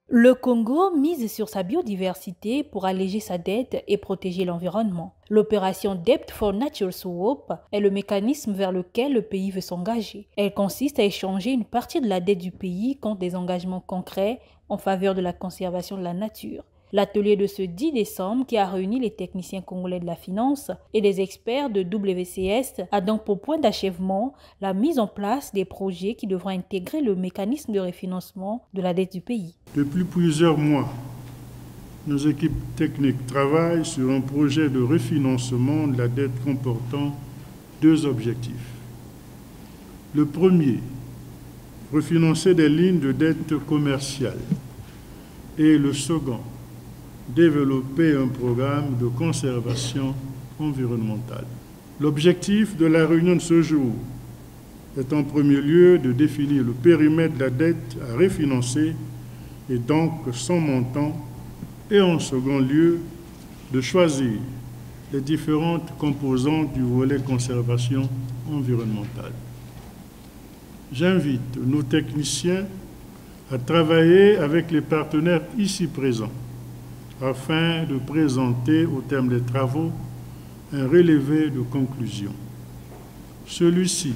Le Congo mise sur sa biodiversité pour alléger sa dette et protéger l'environnement. L'opération Debt for Nature Swap est le mécanisme vers lequel le pays veut s'engager. Elle consiste à échanger une partie de la dette du pays contre des engagements concrets en faveur de la conservation de la nature. L'atelier de ce 10 décembre, qui a réuni les techniciens congolais de la finance et des experts de WCS, a donc pour point d'achèvement la mise en place des projets qui devront intégrer le mécanisme de refinancement de la dette du pays. Depuis plusieurs mois, nos équipes techniques travaillent sur un projet de refinancement de la dette comportant deux objectifs. Le premier, refinancer des lignes de dette commerciale. Et le second, développer un programme de conservation environnementale. L'objectif de la réunion de ce jour est en premier lieu de définir le périmètre de la dette à refinancer et donc son montant, et en second lieu de choisir les différentes composantes du volet conservation environnementale. J'invite nos techniciens à travailler avec les partenaires ici présents afin de présenter au terme des travaux un relevé de conclusion. Celui-ci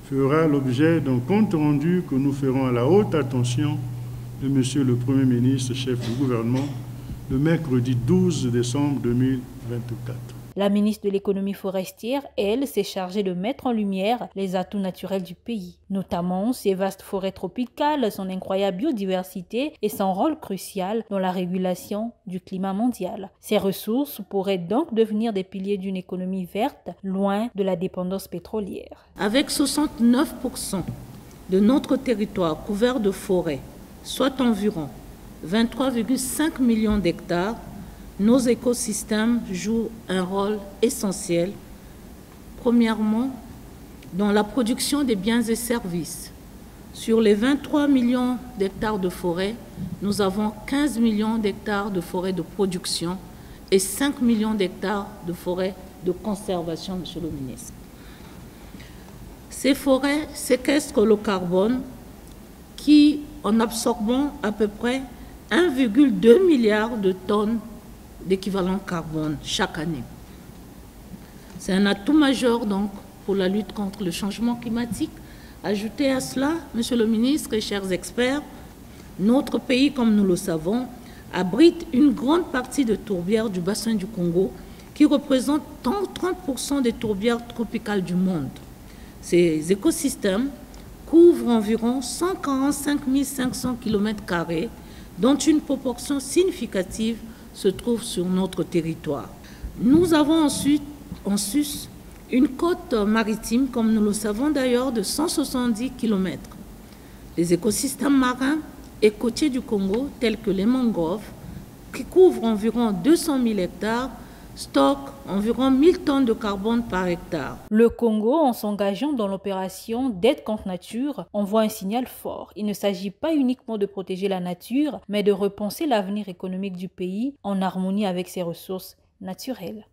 fera l'objet d'un compte rendu que nous ferons à la haute attention de Monsieur le Premier ministre, chef du gouvernement, le mercredi 12 décembre 2024. La ministre de l'économie forestière, elle, s'est chargée de mettre en lumière les atouts naturels du pays, notamment ses vastes forêts tropicales, son incroyable biodiversité et son rôle crucial dans la régulation du climat mondial. Ces ressources pourraient donc devenir des piliers d'une économie verte, loin de la dépendance pétrolière. Avec 69% de notre territoire couvert de forêts, soit environ 23,5 millions d'hectares, nos écosystèmes jouent un rôle essentiel, premièrement, dans la production des biens et services. Sur les 23 millions d'hectares de forêt, nous avons 15 millions d'hectares de forêt de production et 5 millions d'hectares de forêt de conservation, Monsieur le ministre. Ces forêts séquestrent le carbone qui, en absorbant à peu près 1,2 milliard de tonnes d'équivalent carbone chaque année. C'est un atout majeur donc pour la lutte contre le changement climatique. Ajoutez à cela, Monsieur le ministre et chers experts, notre pays, comme nous le savons, abrite une grande partie de tourbières du bassin du Congo qui représentent 30% des tourbières tropicales du monde. Ces écosystèmes couvrent environ 145 500 km², dont une proportion significative se trouve sur notre territoire. Nous avons ensuite, en sus, une côte maritime, comme nous le savons d'ailleurs, de 170 km. Les écosystèmes marins et côtiers du Congo, tels que les mangroves, qui couvrent environ 200 000 hectares, stockent environ 1000 tonnes de carbone par hectare. Le Congo, en s'engageant dans l'opération d'aide contre nature, envoie un signal fort. Il ne s'agit pas uniquement de protéger la nature, mais de repenser l'avenir économique du pays en harmonie avec ses ressources naturelles.